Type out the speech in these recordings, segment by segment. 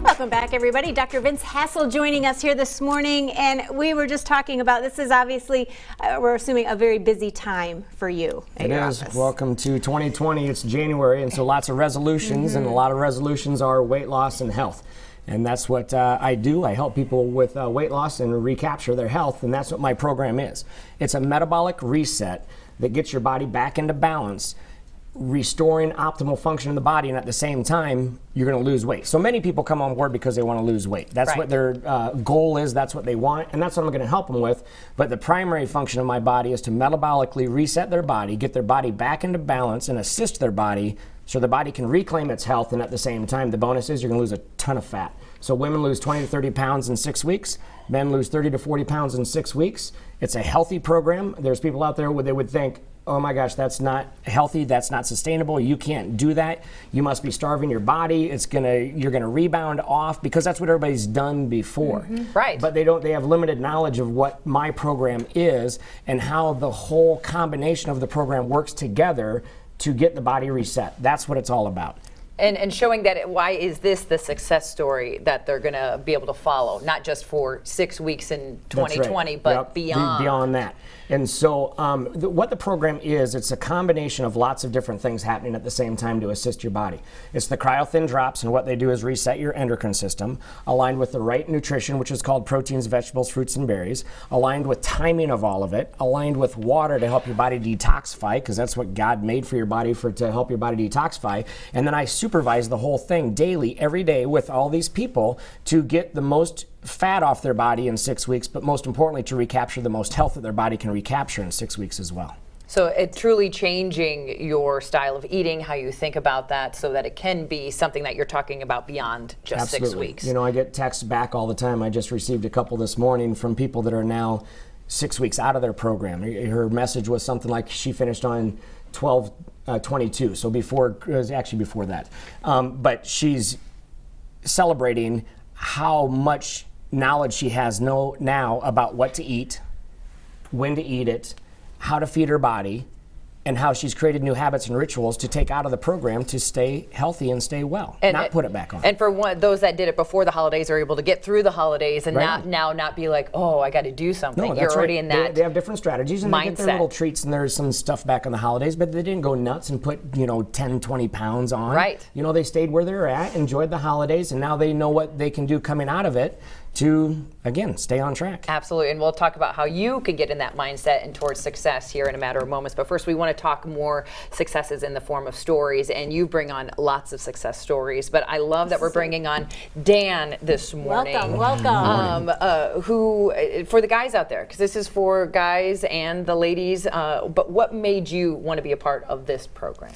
Welcome back, everybody. Dr. Vince Hassel joining us here this morning, and we were just talking about, this is obviously, we're assuming, a very busy time for you at your office. Welcome to 2020. It's January, and so lots of resolutions, and a lot of resolutions are weight loss and health. And that's what I do. I help people with weight loss and recapture their health, and that's what my program is. It's a metabolic reset that gets your body back into balance, restoring optimal function in the body, and at the same time, you're going to lose weight. So many people come on board because they want to lose weight. That's what their goal is, that's what they want, and that's what I'm going to help them with. But the primary function of my body is to metabolically reset their body, get their body back into balance, and assist their body so the body can reclaim its health, and at the same time, the bonus is you're going to lose a ton of fat. So women lose 20 to 30 pounds in 6 weeks. Men lose 30 to 40 pounds in 6 weeks. It's a healthy program. There's people out there where they would think, oh my gosh, that's not healthy, that's not sustainable, you can't do that, you must be starving your body, you're gonna rebound off, because that's what everybody's done before. Right. But they have limited knowledge of what my program is and how the whole combination of the program works together to get the body reset. That's what it's all about. And showing that why is this the success story that they're going to be able to follow, not just for 6 weeks in 2020, but beyond. Beyond that. And so what the program is, it's a combination of lots of different things happening at the same time to assist your body. It's the cryo-thin drops, and what they do is reset your endocrine system, aligned with the right nutrition, which is called proteins, vegetables, fruits, and berries, aligned with timing of all of it, aligned with water to help your body detoxify, because that's what God made for your body, to help your body detoxify. And then I supervise the whole thing daily, every day, with all these people to get the most fat off their body in 6 weeks, but most importantly to recapture the most health that their body can recapture in 6 weeks as well. So it truly changing your style of eating, how you think about that, so that it can be something that you're talking about beyond just Absolutely. 6 weeks. You know, I get texts back all the time. I just received a couple this morning from people that are now 6 weeks out of their program. Her message was something like she finished on 12:22, so it was actually before that. But she's celebrating how much knowledge she has now about what to eat, when to eat it, how to feed her body, and how she's created new habits and rituals to take out of the program to stay healthy and stay well, and not put it back on. And for those that did it before the holidays are able to get through the holidays and not be like, oh, I got to do something. No, you're already in that They have different strategies, and mindset. They get their little treats, and there's some stuff back on the holidays, but they didn't go nuts and put 10, 20 pounds on. Right. You know, they stayed where they're at, enjoyed the holidays, and now they know what they can do coming out of it to, again, stay on track. Absolutely, and we'll talk about how you can get in that mindset and towards success here in a matter of moments. But first, we want to talk more successes in the form of stories, and you bring on lots of success stories. But I love that we're bringing on Dan this morning. Welcome. Who, for the guys out there, because this is for guys and the ladies, but what made you want to be a part of this program?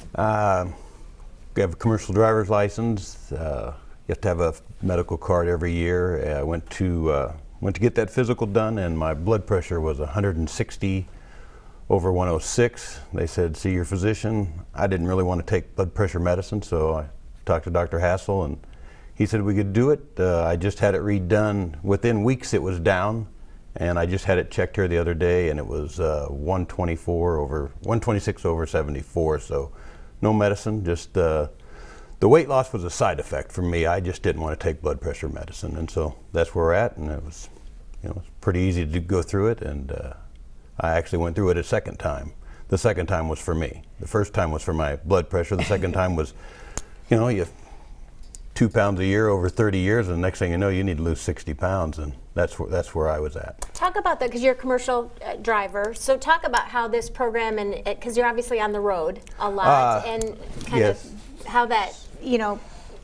We have a commercial driver's license. You have to have a medical card every year. I went to get that physical done, and my blood pressure was 160/106. They said, see your physician. I didn't really want to take blood pressure medicine, so I talked to Dr. Hassel, and he said we could do it. I just had it redone. Within weeks it was down, and I just had it checked here the other day, and it was 126/74, so no medicine, just the weight loss was a side effect for me. I just didn't want to take blood pressure medicine, and so that's where we're at. And it was, it's pretty easy to go through it. And I actually went through it a second time. The second time was for me. The first time was for my blood pressure. The second time was, you have 2 pounds a year over 30 years, and the next thing you know, you need to lose 60 pounds, and that's where I was at. Talk about that, because you're a commercial driver. So talk about how this program, and because you're obviously on the road a lot, and kind of how that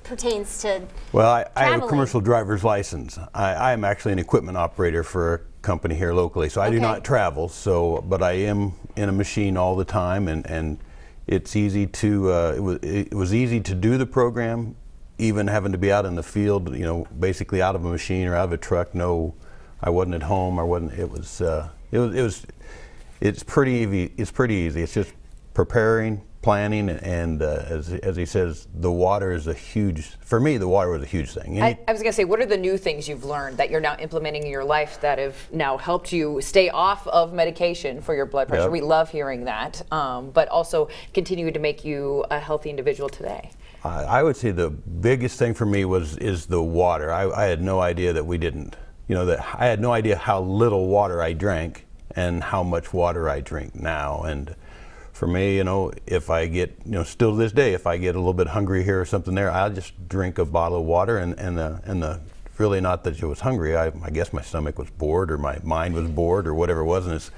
pertains to Well, I have a commercial driver's license. I am actually an equipment operator for a company here locally, so I do not travel. But I am in a machine all the time, and it's easy to. It was easy to do the program, even having to be out in the field. Basically out of a machine or out of a truck. No, I wasn't at home. It's pretty easy. It's pretty easy. It's just preparing, planning, and as he says, the water is for me, the water was a huge thing. I was going to say, what are the new things you've learned that you're now implementing in your life that have now helped you stay off of medication for your blood pressure? Yep. We love hearing that, but also continue to make you a healthy individual today. I would say the biggest thing for me is the water. I had no idea that we didn't, that I had no idea how little water I drank and how much water I drink now. And for me, if I get, still to this day, if I get a little bit hungry here or something there, I'll just drink a bottle of water, and really not that I was hungry. I guess my stomach was bored, or my mind was bored, or whatever it was, and it's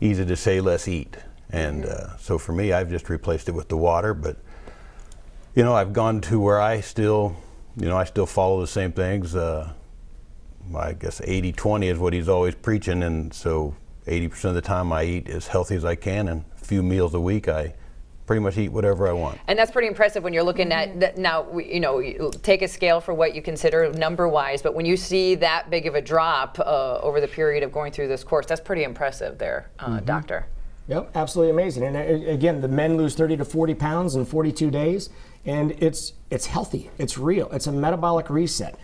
easy to say less eat. And so for me, I've just replaced it with the water. But I've gone to where I still follow the same things. I guess 80-20 is what he's always preaching, and so 80% of the time I eat as healthy as I can, and a few meals a week I pretty much eat whatever I want. And that's pretty impressive when you're looking at now. You take a scale for what you consider number-wise, but when you see that big of a drop over the period of going through this course, that's pretty impressive there, Doctor. Yep, absolutely amazing. And again, the men lose 30 to 40 pounds in 42 days, and it's healthy. It's real. It's a metabolic reset.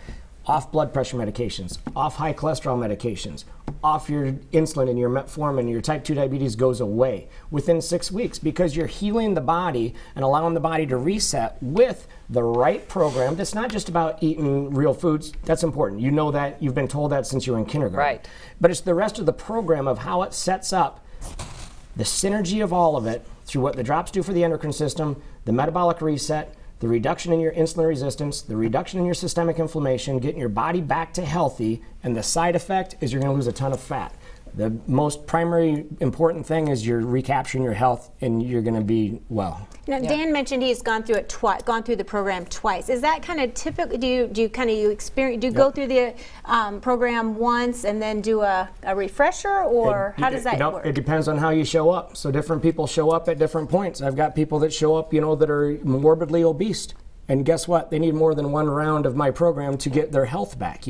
Off blood pressure medications, off high cholesterol medications, off your insulin and your metformin, your type 2 diabetes goes away within 6 weeks, because you're healing the body and allowing the body to reset with the right program. That's not just about eating real foods. That's important. You know that. You've been told that since you were in kindergarten. Right. But it's the rest of the program of how it sets up the synergy of all of it through what the drops do for the endocrine system, the metabolic reset, the reduction in your insulin resistance, the reduction in your systemic inflammation, getting your body back to healthy, and the side effect is you're going to lose a ton of fat. The most primary important thing is you're recapturing your health, and you're going to be well. Now, Dan mentioned he's gone through it gone through the program twice. Is that kind of typical? Do you experience? Do you go through the program once and then do a refresher, or how does that work? It depends on how you show up. So different people show up at different points. I've got people that show up, that are morbidly obese. And guess what? They need more than one round of my program to get their health back,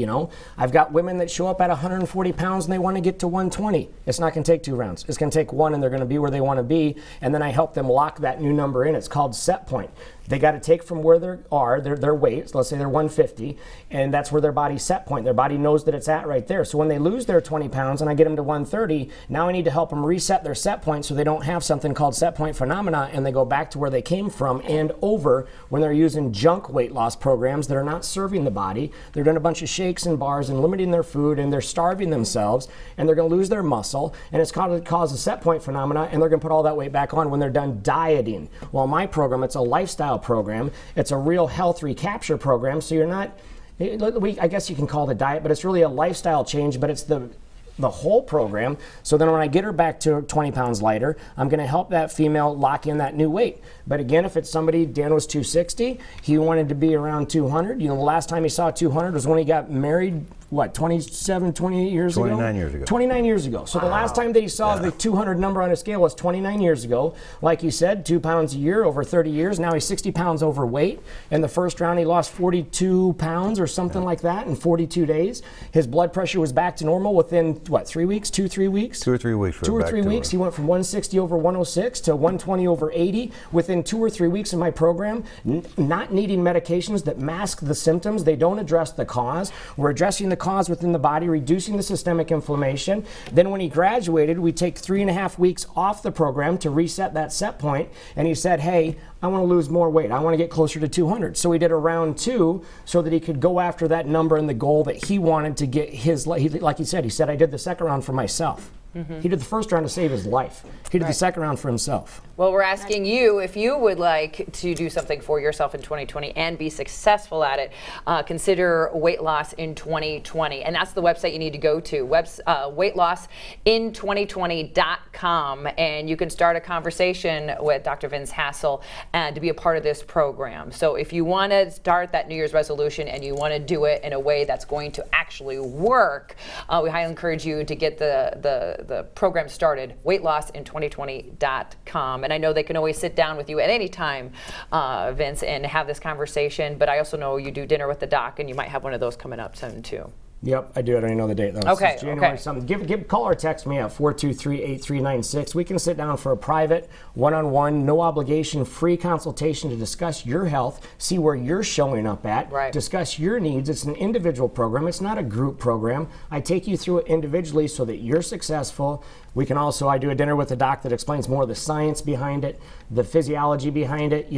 I've got women that show up at 140 pounds and they want to get to 120. It's not going to take 2 rounds. It's going to take 1, and they're going to be where they want to be. And then I help them lock that new number in. It's called set point. They got to take from where they are, their weight, so let's say they're 150, and that's where their body's set point. Their body knows that it's at right there. So when they lose their 20 pounds and I get them to 130, now I need to help them reset their set point so they don't have something called set point phenomena, and they go back to where they came from and over when they're using junk weight loss programs that are not serving the body. They're doing a bunch of shakes and bars and limiting their food, and they're starving themselves, and they're going to lose their muscle, and it's going to cause a set point phenomena, and they're going to put all that weight back on when they're done dieting. Well, my program, it's a lifestyle program. It's a real health recapture program. So you're not, I guess you can call it a diet, but it's really a lifestyle change, but it's the whole program. So then when I get her back to 20 pounds lighter, I'm going to help that female lock in that new weight. But again, if it's somebody, Dan was 260, he wanted to be around 200. The last time he saw 200 was when he got married, 28 years ago? 29 years ago. 29 years ago. So the last time that he saw the 200 number on a scale was 29 years ago. Like you said, 2 pounds a year over 30 years. Now he's 60 pounds overweight. In the first round, he lost 42 pounds or something like that in 42 days. His blood pressure was back to normal within, 3 weeks? 2-3 weeks? 2 or 3 weeks. 2 or 3 weeks. He went from 160 over 106 to 120 over 80 within 2 or 3 weeks in my program, not needing medications that mask the symptoms. They don't address the cause. We're addressing the cause within the body, reducing the systemic inflammation. Then when he graduated, we take 3.5 weeks off the program to reset that set point, and he said, hey, I want to lose more weight. I want to get closer to 200. So we did a round 2 so that he could go after that number and the goal that he wanted to get his, like he said, I did the second round for myself. He did the first round to save his life. He did the second round for himself. Well, we're asking you if you would like to do something for yourself in 2020 and be successful at it. Consider weight loss in 2020. And that's the website you need to go to, weightlossin2020.com. And you can start a conversation with Dr. Vince Hassel and to be a part of this program. So if you want to start that New Year's resolution and you want to do it in a way that's going to actually work, we highly encourage you to get the program started, weightlossin2020.com. And I know they can always sit down with you at any time, Vince, and have this conversation. But I also know you do dinner with the doc, and you might have one of those coming up soon, too. Yep, I do. I don't even know the date, though. Okay, it's January something. Call or text me at 423-8396. We can sit down for a private, one-on-one, no obligation, free consultation to discuss your health, see where you're showing up at, discuss your needs. It's an individual program. It's not a group program. I take you through it individually so that you're successful. We can also, I do a dinner with a doc that explains more of the science behind it, the physiology behind it.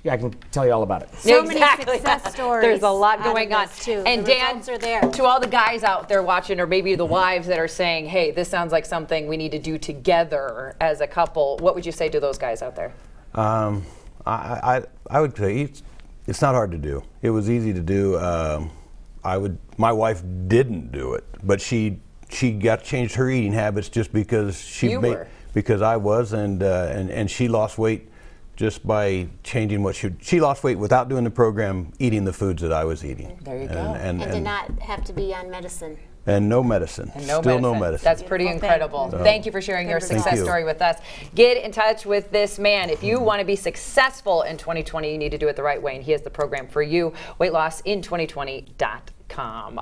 I can tell you all about it. So many success stories. There's a lot out of going on. this, too. And The Dan, results are there. to all the guys out there watching, or maybe the wives that are saying, hey, this sounds like something we need to do together as a couple, what would you say to those guys out there? I would say it's not hard to do. It was easy to do. My wife didn't do it, but she changed her eating habits just because because I was, and she lost weight just by changing what she lost weight without doing the program, eating the foods that I was eating. There you go. And did not have to be on medicine. And no medicine. And no Still medicine. no medicine. That's pretty incredible. Thank you for sharing your success story with us. Get in touch with this man. If you want to be successful in 2020, you need to do it the right way, and he has the program for you, weightloss in 2020.com.